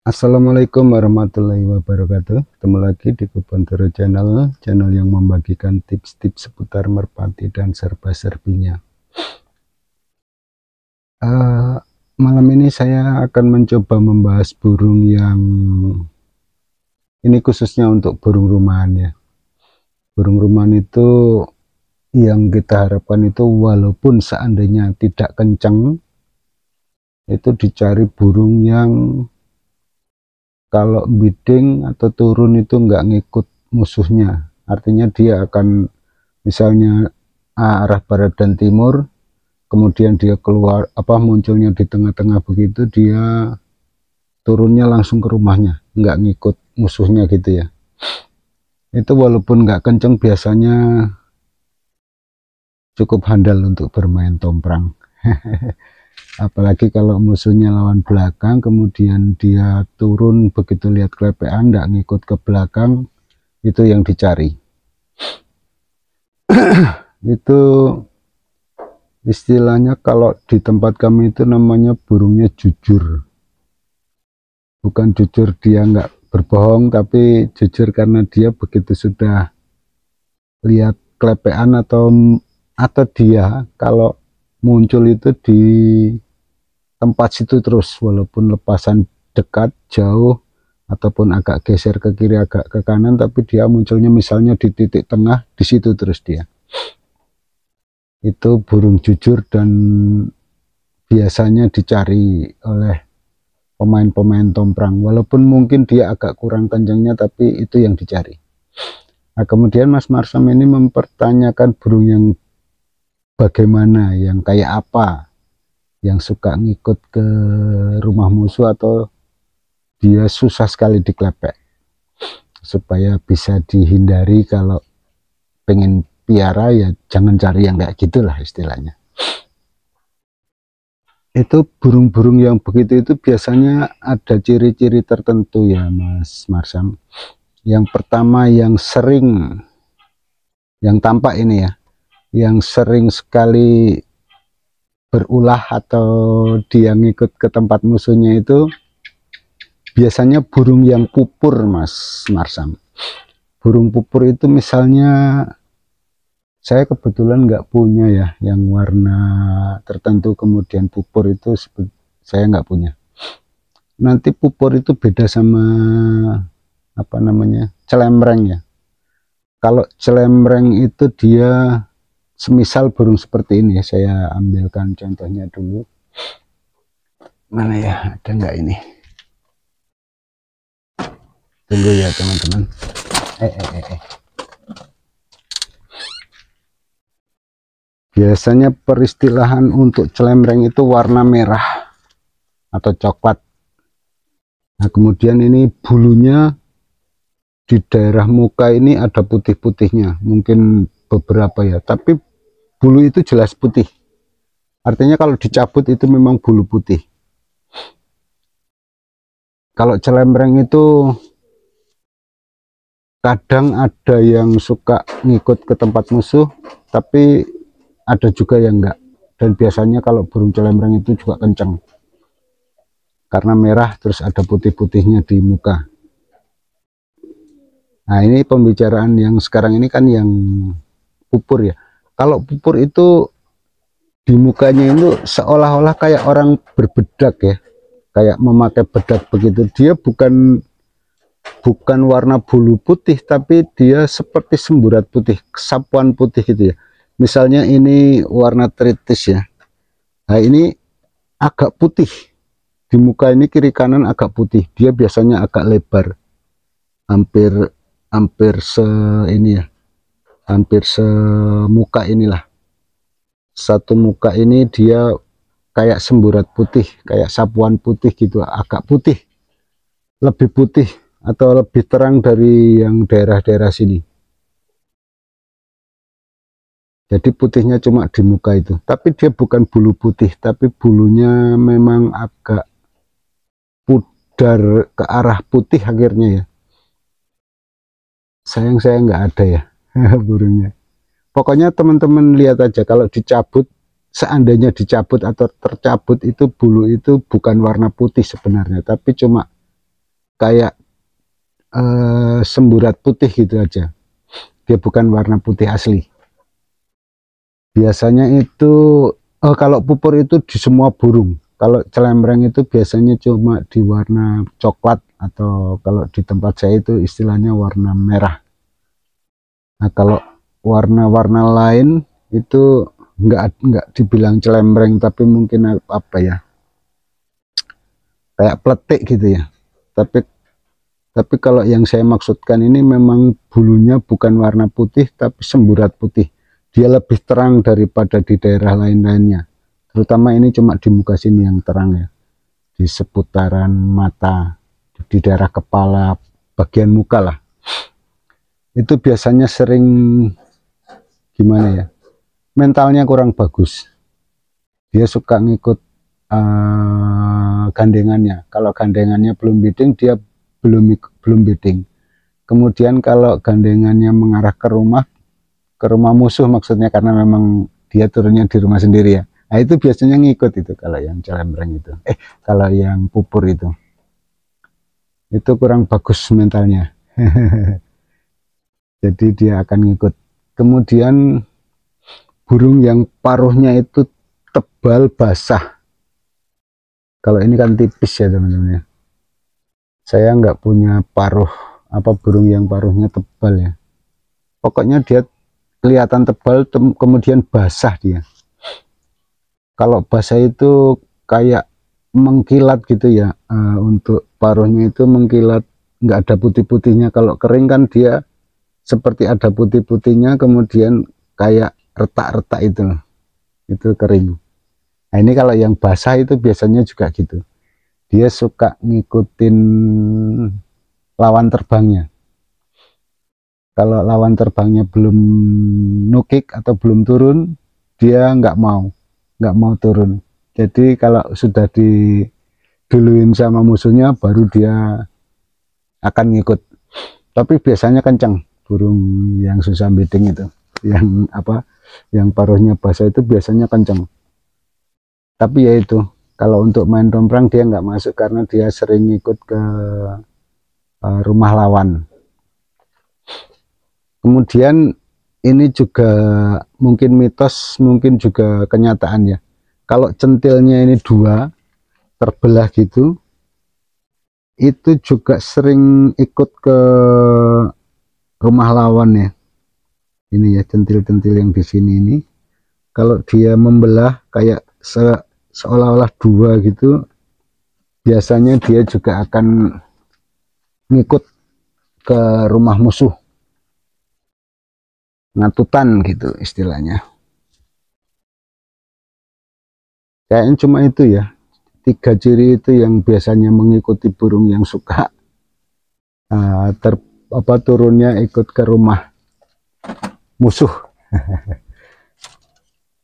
Assalamualaikum warahmatullahi wabarakatuh. Ketemu lagi di Kebun Tero channel yang membagikan tips-tips seputar merpati dan serba-serbinya. Malam ini saya akan mencoba membahas burung yang ini khususnya untuk burung rumahan ya. Burung rumahan itu yang kita harapkan itu walaupun seandainya tidak kencang, itu dicari burung yang kalau bidding atau turun itu nggak ngikut musuhnya, artinya dia akan misalnya arah barat dan timur, kemudian dia keluar munculnya di tengah-tengah begitu, dia turunnya langsung ke rumahnya, nggak ngikut musuhnya gitu ya. Itu walaupun nggak kenceng biasanya cukup handal untuk bermain tomprang. Apalagi kalau musuhnya lawan belakang, kemudian dia turun begitu lihat kelepean nggak ngikut ke belakang, itu yang dicari. Itu istilahnya kalau di tempat kami itu namanya burungnya jujur. Bukan jujur dia nggak berbohong, tapi jujur karena dia begitu sudah lihat kelepean atau dia kalau muncul itu di tempat situ terus, walaupun lepasan dekat, jauh, ataupun agak geser ke kiri, agak ke kanan, tapi dia munculnya misalnya di titik tengah, di situ terus dia. Itu burung jujur dan biasanya dicari oleh pemain-pemain tomprang, walaupun mungkin dia agak kurang kencangnya, tapi itu yang dicari. Nah, kemudian Mas Marsam ini mempertanyakan burung yang bagaimana, yang kayak apa, yang suka ngikut ke rumah musuh atau dia susah sekali diklepek, supaya bisa dihindari. Kalau pengen piara ya jangan cari yang kayak gitulah istilahnya. Itu burung-burung yang begitu itu biasanya ada ciri-ciri tertentu ya Mas Marsam. Yang pertama yang sering, yang tampak ini ya, yang sering sekali berulah atau dia ngikut ke tempat musuhnya itu biasanya burung yang pupur Mas Marsam. Burung pupur itu misalnya saya kebetulan nggak punya ya yang warna tertentu kemudian pupur, itu saya nggak punya. Nanti pupur itu beda sama celemreng ya. Kalau celemreng itu dia semisal burung seperti ini ya, saya ambilkan contohnya dulu. Mana ya, ada nggak ini? Tunggu ya teman-teman. Biasanya peristilahan untuk celemreng itu warna merah atau coklat. Nah, kemudian ini bulunya di daerah muka ini ada putih-putihnya, mungkin beberapa ya, tapi bulu itu jelas putih. Artinya kalau dicabut itu memang bulu putih. Kalau celemreng itu kadang ada yang suka ngikut ke tempat musuh, tapi ada juga yang enggak. Dan biasanya kalau burung celemreng itu juga kencang, karena merah terus ada putih-putihnya di muka. Nah, ini pembicaraan yang sekarang ini kan yang pupur ya. Kalau pupur itu di mukanya itu seolah-olah kayak orang berbedak ya, kayak memakai bedak begitu. Dia bukan warna bulu putih, tapi dia seperti semburat putih, sapuan putih gitu ya. Misalnya ini warna tritis ya, nah ini agak putih di muka, ini kiri kanan agak putih. Dia biasanya agak lebar, hampir semuka inilah. Satu muka ini dia kayak semburat putih, kayak sapuan putih gitu, agak putih, lebih putih atau lebih terang dari yang daerah-daerah sini. Jadi putihnya cuma di muka itu, tapi dia bukan bulu putih, tapi bulunya memang agak pudar ke arah putih akhirnya ya. Sayang saya nggak ada ya burungnya. Pokoknya teman-teman lihat aja, kalau dicabut, seandainya dicabut atau tercabut itu bulu itu bukan warna putih sebenarnya, tapi cuma kayak semburat putih gitu aja, dia bukan warna putih asli. Biasanya itu kalau pupur itu di semua burung. Kalau celembreng itu biasanya cuma di warna coklat, atau kalau di tempat saya itu istilahnya warna merah. Nah, kalau warna-warna lain itu nggak dibilang celembreng, tapi mungkin apa ya, kayak peletik gitu ya. Tapi kalau yang saya maksudkan ini memang bulunya bukan warna putih, tapi semburat putih. Dia lebih terang daripada di daerah lain-lainnya. Terutama ini cuma di muka sini yang terang ya. Di seputaran mata, di daerah kepala, bagian muka lah. Itu biasanya sering gimana ya, mentalnya kurang bagus. Dia suka ngikut gandengannya. Kalau gandengannya belum bidding, dia belum bidding. Kemudian kalau gandengannya mengarah ke rumah musuh maksudnya, karena memang dia turunnya di rumah sendiri ya. Nah, itu biasanya ngikut itu kalau yang celembreng itu. Kalau yang pupur itu kurang bagus mentalnya. Jadi dia akan ngikut. Kemudian burung yang paruhnya itu tebal basah. Kalau ini kan tipis ya teman-teman ya. Saya nggak punya paruh burung yang paruhnya tebal ya. Pokoknya dia kelihatan tebal, kemudian basah dia. Kalau basah itu kayak mengkilat gitu ya, untuk paruhnya itu mengkilat, nggak ada putih-putihnya. Kalau kering kan dia seperti ada putih-putihnya, kemudian kayak retak-retak itu kering. Nah, ini kalau yang basah itu biasanya juga gitu, dia suka ngikutin lawan terbangnya. Kalau lawan terbangnya belum nukik atau belum turun, dia nggak mau turun. Jadi kalau sudah diduluin sama musuhnya, baru dia akan ngikut. Tapi biasanya kencang burung yang susah bidding itu, yang paruhnya basah itu biasanya kencang. Tapi ya itu, kalau untuk main domprang dia nggak masuk karena dia sering ngikut ke rumah lawan. Kemudian ini juga mungkin mitos, mungkin juga kenyataan ya. Kalau centilnya ini dua terbelah gitu, itu juga sering ikut ke rumah lawan ya. Ini ya centil-centil yang di sini ini. Kalau dia membelah kayak seolah-olah dua gitu, biasanya dia juga akan ngikut ke rumah musuh. Ngatutan gitu istilahnya. Kayaknya cuma itu ya, 3 ciri itu yang biasanya mengikuti burung yang suka turunnya ikut ke rumah musuh.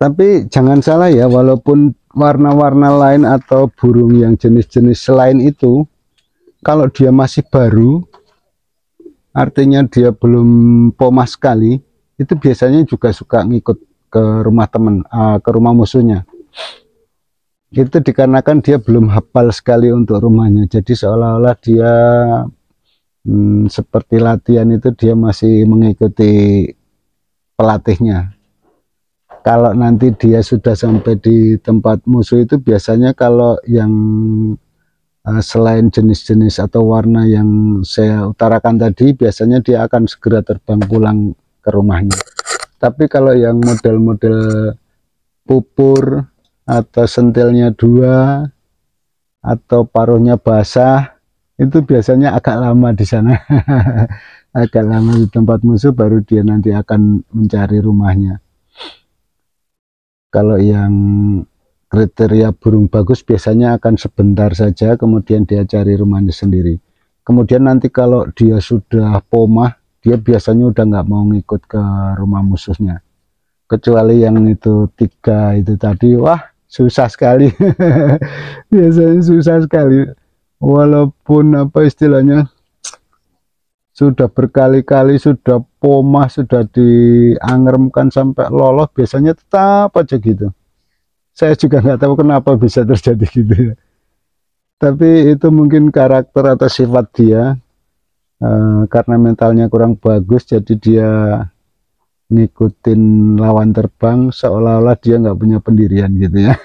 Tapi jangan salah ya, walaupun warna-warna lain atau burung yang jenis-jenis selain itu, kalau dia masih baru, artinya dia belum pomah sekali, itu biasanya juga suka ngikut ke rumah teman, ke rumah musuhnya. Itu dikarenakan dia belum hafal sekali untuk rumahnya, jadi seolah-olah dia seperti latihan itu, dia masih mengikuti pelatihnya. Kalau nanti dia sudah sampai di tempat musuh itu, biasanya kalau yang selain jenis-jenis atau warna yang saya utarakan tadi, biasanya dia akan segera terbang pulang ke rumahnya. Tapi kalau yang model-model pupur atau sentilnya dua atau paruhnya basah, itu biasanya agak lama di sana. Agak lama di tempat musuh, baru dia nanti akan mencari rumahnya. Kalau yang kriteria burung bagus biasanya akan sebentar saja, kemudian dia cari rumahnya sendiri. Kemudian nanti kalau dia sudah pomah, dia biasanya udah nggak mau ngikut ke rumah musuhnya. Kecuali yang itu 3 itu tadi, wah susah sekali. Biasanya susah sekali. Walaupun apa istilahnya, sudah berkali-kali, sudah pomah, sudah diangeremkan sampai lolos, biasanya tetap aja gitu. Saya juga nggak tahu kenapa bisa terjadi gitu ya. Tapi itu mungkin karakter atau sifat dia, karena mentalnya kurang bagus, jadi dia ngikutin lawan terbang seolah-olah dia nggak punya pendirian gitu ya.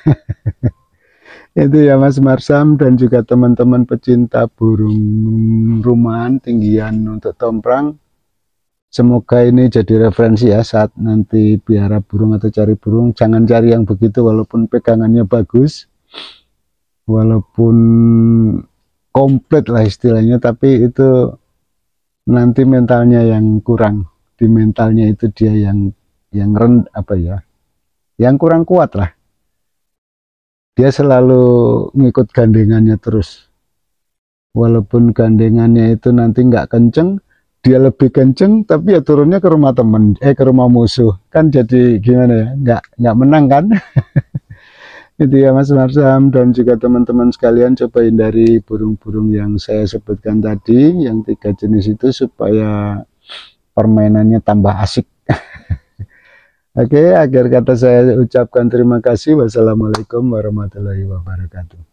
Itu ya Mas Marsam dan juga teman-teman pecinta burung rumahan tinggian untuk tomprang. Semoga ini jadi referensi ya, saat nanti piara burung atau cari burung, jangan cari yang begitu walaupun pegangannya bagus, walaupun komplit lah istilahnya, tapi itu nanti mentalnya yang kurang. Di mentalnya itu dia yang apa ya, yang kurang kuat lah. Dia selalu ngikut gandengannya terus, walaupun gandengannya itu nanti nggak kenceng, dia lebih kenceng, tapi ya turunnya ke rumah temen, ke rumah musuh, kan jadi gimana ya, nggak menang kan. Itu ya Mas Marsam dan juga teman-teman sekalian, coba hindari burung-burung yang saya sebutkan tadi, yang 3 jenis itu, supaya permainannya tambah asik. Oke, akhir kata saya ucapkan terima kasih. Wassalamualaikum warahmatullahi wabarakatuh.